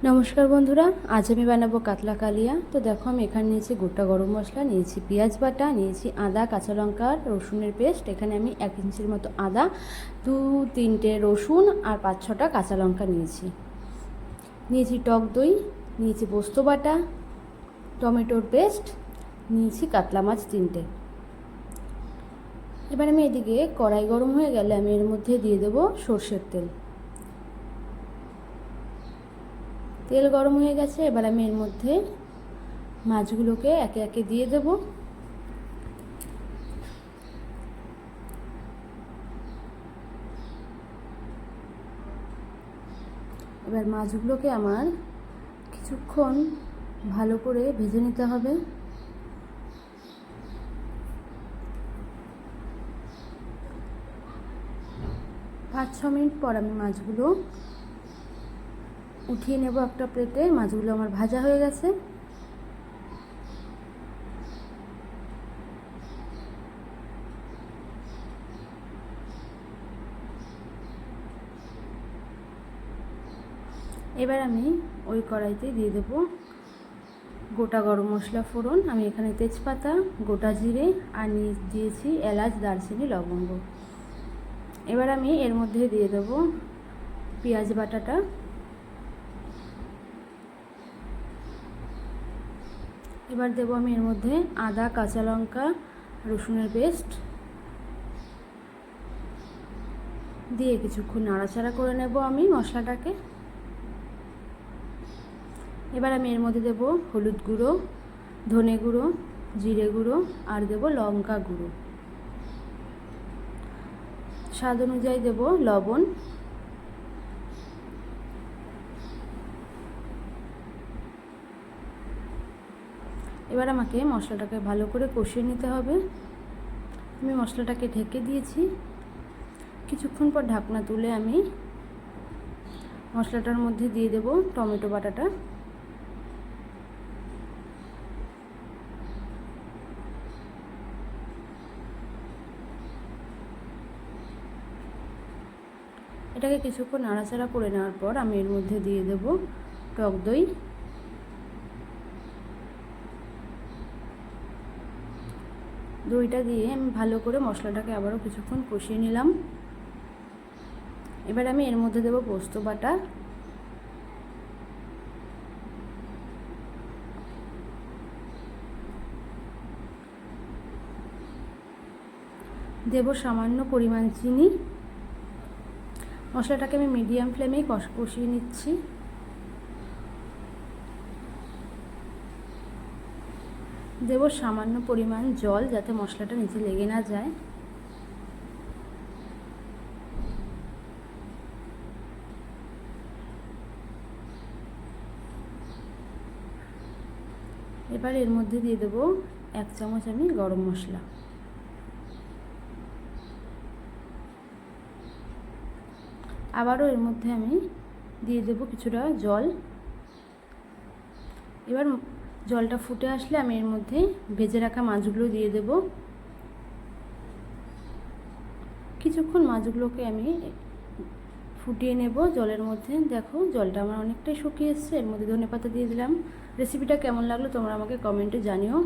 নমস্কার বন্ধুরা, আজ আমি বানাবো কাতলা কালিয়া। তো দেখো, আমি এখানে নিয়েছি গোটা গরম মশলা, নিয়েছি পেঁয়াজ বাটা, নিয়েছি আদা, কাঁচা লঙ্কা, রসুনের পেস্ট। এখানে আমি 1 ইঞ্চির মতো আদা, 2-3টে রসুন আর 5-6টা কাঁচা লঙ্কা নিয়েছি। নিয়েছি টক দই, নিয়েছি পোস্ত বাটা, টমেটোর পেস্ট, নিয়েছি কাতলা মাছ 3টে। এবার আমি এদিকে কড়াই গরম হয়ে গেলে আমি এর মধ্যে দিয়ে দেবো সর্ষের তেল। তেল গরম হয়ে গেছে, এবার আমি এর মধ্যে মাছগুলোকে একে একে দিয়ে দেব। এবার মাছগুলোকে আমার কিছুক্ষণ ভালো করে ভেজে নিতে হবে। পাঁচ ছ মিনিট পর আমি মাছগুলো উঠিয়ে নেব একটা প্লেটে। মাছগুলো আমার ভাজা হয়ে গেছে। এবার আমি ওই কড়াইতে দিয়ে দেব গোটা গরম মশলা ফোড়ন। আমি এখানে তেজপাতা, গোটা জিরে আর দিয়েছি এলাচ, দারচিনি, লবঙ্গ। এবার আমি এর মধ্যে দিয়ে দেব পেঁয়াজ বাটাটা। এবার দেব আমি এর মধ্যে আদা, কাঁচা লঙ্কা, রসুনের পেস্ট দিয়ে কিছুক্ষণ নাড়াচাড়া করে নেব আমি মশলাটাকে। এবার আমি এর মধ্যে দেব হলুদ গুঁড়ো, ধনে গুঁড়ো, জিরে গুঁড়ো আর দেব লঙ্কা গুঁড়ো। স্বাদ অনুযায়ী দেব লবণ। এবার আমাকে মশলাটাকে ভালো করে কষিয়ে নিতে হবে। আমি মশলাটাকে ঢেকে দিয়েছি। কিছুক্ষণ পর ঢাকনা তুলে আমি মশলাটার মধ্যে দিয়ে দেব টমেটো বাটাটা। এটাকে কিছুক্ষণ নাড়াচাড়া করে নেওয়ার পর আমি এর মধ্যে দিয়ে দেব টক দই। দইটা দিয়ে আমি ভালো করে মশলাটাকে আবারও কিছুক্ষণ কষিয়ে নিলাম। এবার আমি এর মধ্যে দেব পোস্ত বাটা, দেব সামান্য পরিমাণ চিনি। মশলাটাকে আমি মিডিয়াম ফ্লেমেই কষিয়ে নিচ্ছি। দেব সামান্য পরিমাণ জল, যাতে মশলাটা নিচে লেগে না যায়। এবার এর মধ্যে দিয়ে দেব 1 চামচ আমি গরম মশলা। আবারও এর মধ্যে আমি দিয়ে দেব কিছুটা জল। এবার জলটা ফুটে আসলে আমি এর মধ্যে ভেজে রাখা মাছগুলো দিয়ে দেব। কিছুক্ষণ মাছগুলোকে আমি ফুটিয়ে নেব জলের মধ্যে। দেখো, জলটা আমার অনেকটাই শুকিয়ে এসছে। এর মধ্যে ধনেপাতা দিয়ে দিলাম। রেসিপিটা কেমন লাগলো তোমরা আমাকে কমেন্টে জানিও।